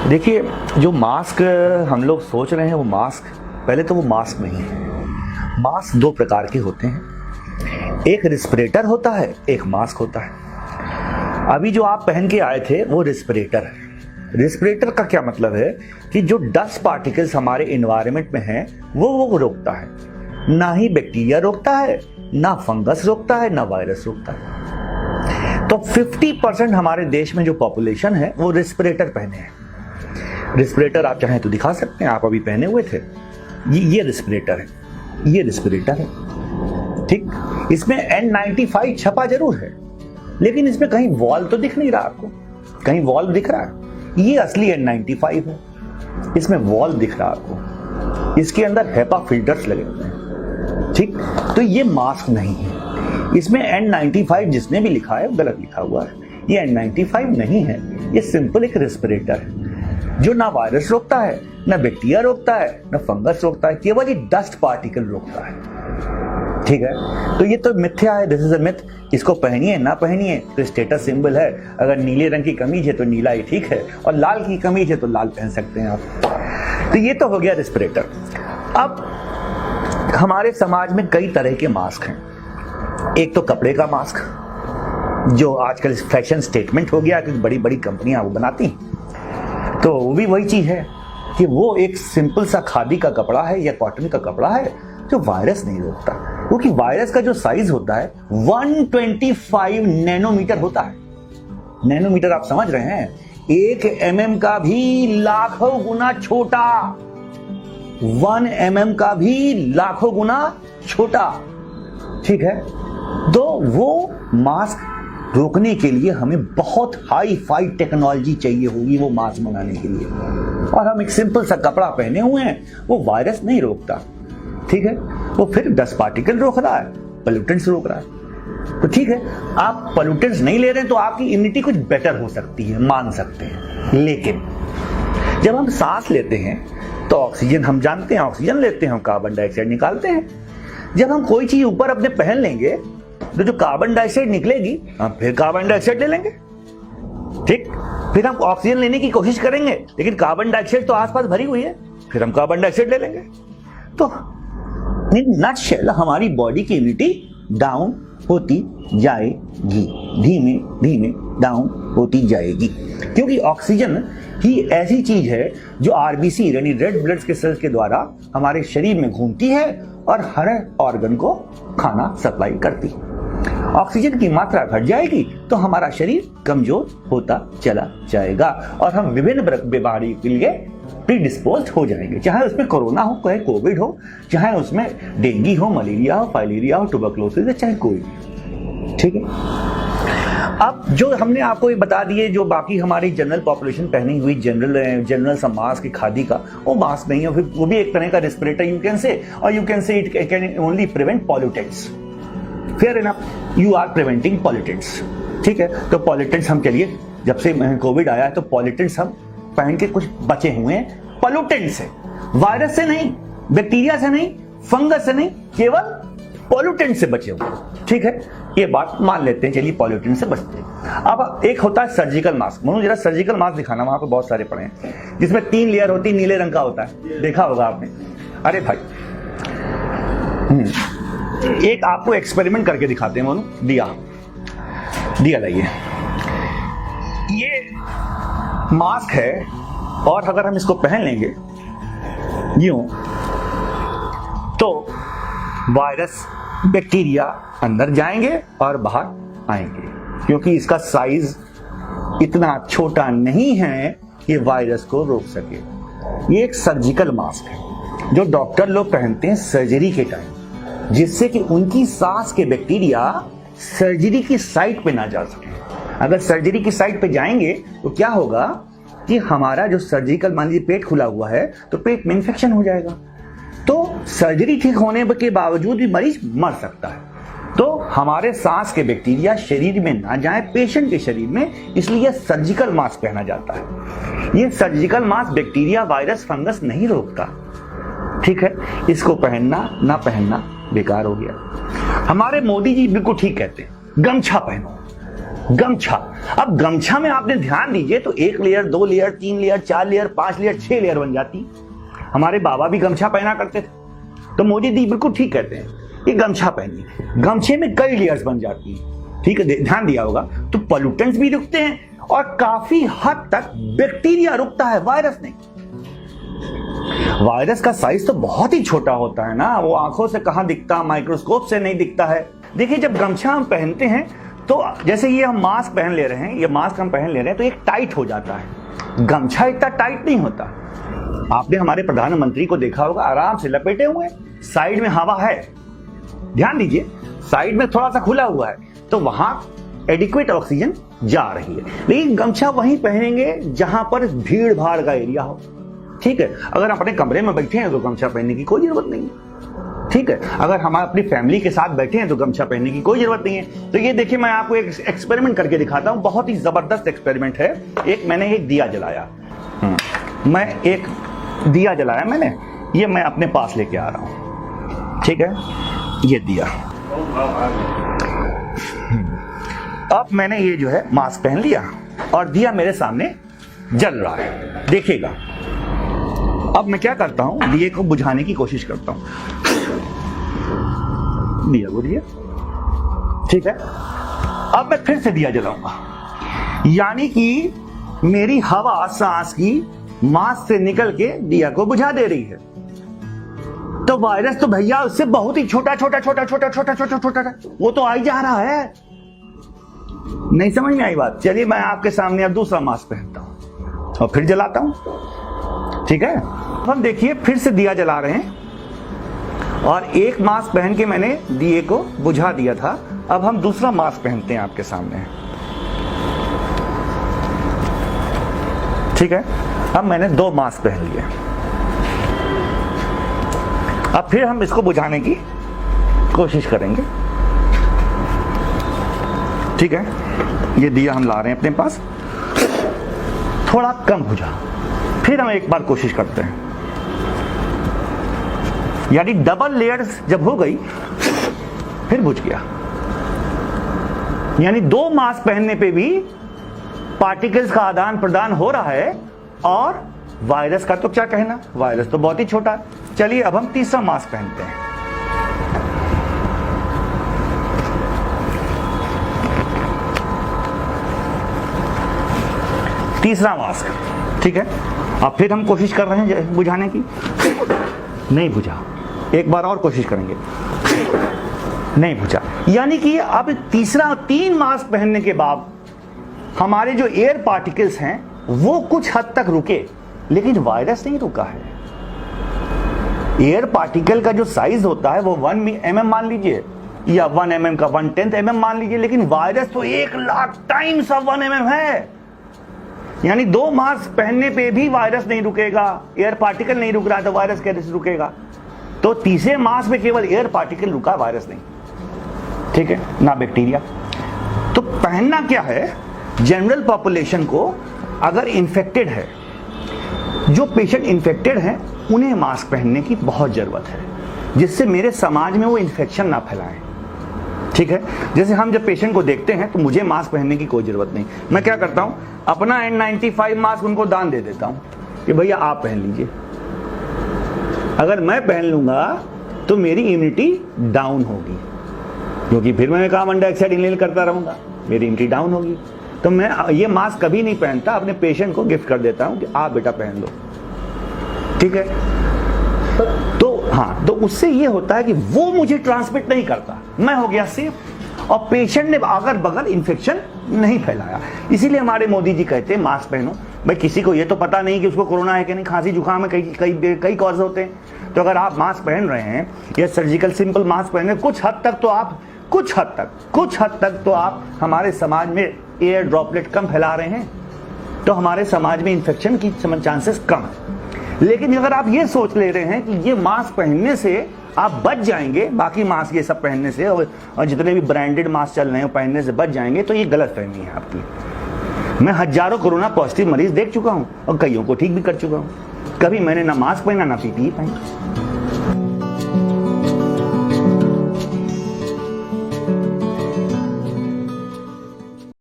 देखिए, जो मास्क हम लोग सोच रहे हैं वो मास्क, पहले तो वो मास्क नहीं है। मास्क दो प्रकार के होते हैं, एक रिस्पिरेटर होता है, एक मास्क होता है। अभी जो आप पहन के आए थे वो रिस्पिरेटर है। रिस्पिरेटर का क्या मतलब है कि जो डस्ट पार्टिकल्स हमारे एनवायरनमेंट में हैं वो रोकता है, ना ही बैक्टीरिया रोकता है, ना फंगस रोकता है, ना वायरस रोकता है। तो 50% हमारे देश में जो पॉपुलेशन है वो रिस्पिरेटर पहने हैं। रिस्पिरेटर आप चाहें तो दिखा सकते हैं, आप अभी पहने हुए थे, ये रिस्पिरेटर है, ये रिस्पिरेटर है, ठीक। इसमें N95 छपा जरूर है, लेकिन इसमें कहीं वॉल्व तो दिख नहीं रहा आपको, कहीं वॉल्व दिख रहा है? ये असली N95 है, इसमें वॉल्व दिख रहा है आपको, इसके अंदर हेपा फिल्टर्स लगे हुए हैं, ठीक। तो ये मास्क नहीं है, इसमें N95 जिसने भी लिखा है वो गलत लिखा हुआ है। ये N95 नहीं है, ये सिंपल एक रिस्पिरेटर है जो ना वायरस रोकता है, ना बैक्टीरिया रोकता है, ना फंगस रोकता है, केवल ये डस्ट पार्टिकल रोकता है, ठीक है। तो ये तो मिथ्या है, दिस इज अ मिथ। इसको पहनिए ना पहनिए तो स्टेटस सिंबल है। अगर नीले रंग की कमीज है तो नीला ही ठीक है, और लाल की कमीज है तो लाल पहन सकते हैं आप। तो ये तो हो गया रिस्पिरेटर। अब हमारे समाज में कई तरह के मास्क हैं। एक तो कपड़े का मास्क, जो आजकल फैशन स्टेटमेंट हो गया, क्योंकि बड़ी बड़ी कंपनियां वो बनाती हैं। तो वो भी वही चीज है कि वो एक सिंपल सा खादी का कपड़ा है या कॉटन का कपड़ा है जो वायरस नहीं रोकता, क्योंकि वायरस का जो साइज होता है 125 नैनोमीटर होता है। नैनोमीटर आप समझ रहे हैं, 1 mm का भी लाखों गुना छोटा, 1 mm का भी लाखों गुना छोटा, ठीक है। तो वो मास्क रोकने के लिए हमें बहुत हाई फाई टेक्नोलॉजी चाहिए होगी वो मास्क बनाने के लिए, और हम एक सिंपल सा कपड़ा पहने हुए हैं, वो वायरस नहीं रोकता, ठीक है। वो फिर डस्ट पार्टिकल रोक रहा है, पोल्यूटेंट्स रोक रहा है। तो ठीक है, आप पोल्यूटेंट्स नहीं ले रहे हैं तो आपकी इम्यूनिटी कुछ बेटर हो सकती है, मान सकते हैं। लेकिन जब हम सांस लेते हैं तो ऑक्सीजन, हम जानते हैं ऑक्सीजन लेते हैं, हम कार्बन डाइऑक्साइड निकालते हैं। जब हम कोई चीज ऊपर अपने पहन लेंगे तो जो कार्बन डाइऑक्साइड निकलेगी हम फिर कार्बन डाइऑक्साइड ले लेंगे, ठीक। फिर हम ऑक्सीजन लेने की कोशिश करेंगे, लेकिन कार्बन डाइऑक्साइड तो आसपास भरी हुई है, फिर हम कार्बन डाइऑक्साइड ले लेंगे। तो इन नटशेल हमारी बॉडी की इम्यूनिटी डाउन होती जाएगी, धीमे धीमे डाउन होती जाएगी, क्योंकि ऑक्सीजन ही ऐसी चीज है जो आरबीसी यानी रेड ब्लड के सेल्स के द्वारा हमारे शरीर में घूमती है और हर ऑर्गन को खाना सप्लाई करती है। ऑक्सीजन की मात्रा घट जाएगी तो हमारा शरीर कमजोर होता चला जाएगा और हम विभिन्न बीमारी के लिए प्रीडिस्पोज्ड हो जाएंगे, चाहे उसमें कोरोना हो, चाहे कोविड हो, चाहे उसमें डेंगू हो, मलेरिया हो, फाइलेरिया हो, ट्यूबरकुलोसिस, चाहे कोई भी, ठीक है। अब जो हमने आपको ये बता दिए, जो बाकी हमारी जनरल पॉपुलेशन पहनी हुई जनरल सा मास्क खादी का, वो मास्क नहीं है, फिर वो भी एक तरह का रेस्पिरेटर यू कैन से, और you can say it can only prevent pollutants. Fair enough, you are preventing pollutants, ठीक है। तो पॉल्यूटेंट्स हम, चलिए जब से कोविड आया है तो पॉल्यूटेंट्स हम पहन के कुछ बचे हुए हैं, पॉल्यूटेंट से, वायरस से नहीं, बैक्टीरिया से नहीं, फंगस से नहीं, केवल पॉल्यूटेंट से बचे हुए, ठीक है। ये बात मान लेते हैं, चलिए पॉल्यूटेंट से बचते हैं। अब एक होता है सर्जिकल मास्क। मनु जरा सर्जिकल मास्क दिखाना, वहां पे बहुत सारे पड़े हैं, जिसमें 3 लेयर होती है, नीले रंग का होता है, देखा होगा आपने। अरे भाई, एक आपको एक्सपेरिमेंट करके दिखाते हैं मनु, दिया लाइए। ये मास्क है और अगर हम इसको पहन लेंगे यूं तो वायरस, बैक्टीरिया अंदर जाएंगे और बाहर आएंगे, क्योंकि इसका साइज इतना छोटा नहीं है कि वायरस को रोक सके। ये एक सर्जिकल मास्क है जो डॉक्टर लोग पहनते हैं सर्जरी के टाइम, जिससे कि उनकी सांस के बैक्टीरिया सर्जरी की साइट पे ना जा सके। अगर सर्जरी की साइट पे जाएंगे तो क्या होगा कि हमारा जो सर्जिकल, मान लीजिए पेट खुला हुआ है तो पेट में इंफेक्शन हो जाएगा, तो सर्जरी ठीक होने के बावजूद भी मरीज मर सकता है। तो हमारे सांस के बैक्टीरिया शरीर में ना जाए पेशेंट के शरीर में, इसलिए सर्जिकल मास्क पहना जाता है। ये surgical mask bacteria, virus, fungus नहीं रोकता, ठीक है। इसको पहनना ना पहनना बेकार हो गया। हमारे मोदी जी बिल्कुल ठीक कहते हैं, गमछा पहनो, गमछा। अब गमछा में आपने ध्यान दीजिए तो 1 layer, 2 layer, 3 layer, 4 layer, 5 layer, 6 layer बन जाती। हमारे बाबा भी गमछा पहना करते थे, तो मोदी जी बिल्कुल ठीक कहते हैं कि गमछा पहनिए। गमछे में कई लेयर्स बन जाती है, ठीक है, ध्यान दिया होगा। तो पोल्यूटेंट्स भी रुकते हैं और काफी हद तक बैक्टीरिया रुकता है, वायरस नहीं। वायरस का साइज तो बहुत ही छोटा होता है ना, वो आंखों से कहां दिखता, माइक्रोस्कोप से नहीं दिखता है। देखिए जब गमछा हम पहनते हैं तो जैसे ये हम मास्क पहन ले रहे हैं, ये मास्क हम पहन ले रहे हैं तो एक टाइट हो जाता है। गमछा इतना टाइट नहीं होता। आपने हमारे प्रधानमंत्री को देखा होगा, आराम से लपेटे हुए, साइड में हवा है, ध्यान दीजिए, साइड में थोड़ा सा खुला हुआ है, तो वहां एडिक्वेट ऑक्सीजन जा रही है। लेकिन गमछा वहीं पहनेंगे जहां पर भीड़ भाड़ का एरिया हो, ठीक है। अगर अपने कमरे में बैठे हैं तो गमछा पहनने की कोई जरूरत नहीं है, ठीक है। अगर हम अपनी फैमिली के साथ बैठे हैं तो गमछा पहनने की कोई जरूरत नहीं है। तो ये देखिए, मैं आपको एक एक्सपेरिमेंट करके दिखाता हूं, बहुत ही जबरदस्त एक्सपेरिमेंट है। मैंने एक दिया जलाया, मैंने ये मैं अपने पास लेके आ रहा हूं, ठीक है, ये दिया। अब मैंने ये जो है मास्क पहन लिया और दिया मेरे सामने जल रहा है, देखिएगा। अब मैं क्या करता हूं, दिए को बुझाने की कोशिश करता हूं। दिया बुझ गया, ठीक है। अब मैं फिर से दिया जलाऊंगा, यानी कि मेरी हवा सांस की मास्क से निकल के दिया को बुझा दे रही है। तो वायरस तो भैया उससे बहुत ही छोटा छोटा छोटा छोटा छोटा छोटा छोटा वो तो आई जा रहा है। नहीं समझ में आई बात? चलिए मैं आपके सामने अब दूसरा मास्क पहनता हूं और फिर जलाता हूं, ठीक है। हम देखिए फिर से दिया जला रहे हैं और एक मास्क पहन के मैंने दिए को बुझा दिया था। अब हम दूसरा मास्क पहनते हैं आपके सामने, ठीक है। अब मैंने 2 मास्क पहन लिए। अब फिर हम इसको बुझाने की कोशिश करेंगे, ठीक है। ये दिया हम ला रहे हैं अपने पास, थोड़ा कम बुझा, फिर हम एक बार कोशिश करते हैं, यानी डबल लेयर्स जब हो गई फिर बुझ गया। यानी 2 मास्क पहनने पे भी पार्टिकल्स का आदान प्रदान हो रहा है। और वायरस का तो क्या कहना, वायरस तो बहुत ही छोटा है। चलिए अब हम तीसरा मास्क पहनते हैं। तीसरा मास्क, ठीक है। अब फिर हम कोशिश कर रहे हैं बुझाने की, नहीं बुझा। एक बार और कोशिश करेंगे, नहीं बुझा। यानी कि अब 3 मास्क पहनने के बाद हमारे जो एयर पार्टिकल्स हैं वो कुछ हद तक रुके, लेकिन वायरस नहीं रुका है। एयर पार्टिकल का जो साइज होता है वो 1 mm मान लीजिए, या 1 mm का 1/10 mm मान लीजिए, लेकिन वायरस तो 1,00,000 टाइम्स ऑफ 1 mm है। यानी 2 मास्क पहनने पे भी वायरस नहीं रुकेगा, एयर पार्टिकल नहीं रुक रहा तो वायरस कैसे रुकेगा? तो तीसरे मास्क में केवल एयर पार्टिकल रुका, वायरस नहीं, ठीक है, ना बैक्टीरिया। तो पहनना क्या है, जनरल पॉपुलेशन को अगर इन्फेक्टेड है, जो पेशेंट इन्फेक्टेड हैं उन्हें मास्क पहनने की बहुत जरूरत है, जिससे मेरे समाज में वो इन्फेक्शन ना फैलाएं, ठीक है। जैसे हम जब पेशेंट को देखते हैं तो मुझे मास्क पहनने की कोई जरूरत नहीं, मैं क्या करता हूं, अपना N95 मास्क उनको दान दे देता हूं कि भैया आप पहन लीजिए। अगर मैं पहन लूंगा तो मेरी इम्यूनिटी डाउन होगी, क्योंकि फिर मैं कार्बन डाइऑक्साइड इनहेल करता रहूंगा, मेरी इम्यूनिटी डाउन होगी। तो मैं ये मास्क कभी नहीं पहनता, अपने पेशेंट को गिफ्ट कर देता हूं कि आप बेटा पहन लो, ठीक है। तो हाँ, तो उससे ये होता है कि वो मुझे ट्रांसमिट नहीं करता, मैं हो गया सेफ और पेशेंट ने अगर बगल इन्फेक्शन नहीं फैलाया। इसीलिए हमारे मोदी जी कहते हैं मास्क पहनो। भाई किसी को ये तो पता नहीं कि उसको कोरोना है कि नहीं, खांसी जुकाम है, कई कॉज होते हैं। तो अगर आप मास्क पहन रहे हैं या सर्जिकल सिंपल मास्क पहन रहे हैं, कुछ हद तक तो आप हमारे समाज में एयर ड्रॉपलेट कम फैला रहे हैं, तो हमारे समाज में इन्फेक्शन की चांसेस कम है। लेकिन अगर आप ये सोच ले रहे हैं कि ये मास्क पहनने से आप बच जाएंगे, बाकी मास्क ये सब पहनने से और जितने भी ब्रांडेड मास्क चल रहे हैं पहनने से बच जाएंगे, तो ये गलत फहमी है आपकी। मैं हजारों कोरोना पॉजिटिव मरीज देख चुका हूं और कईयों को ठीक भी कर चुका हूं। कभी मैंने ना मास्क पहना ना PPE पहनी।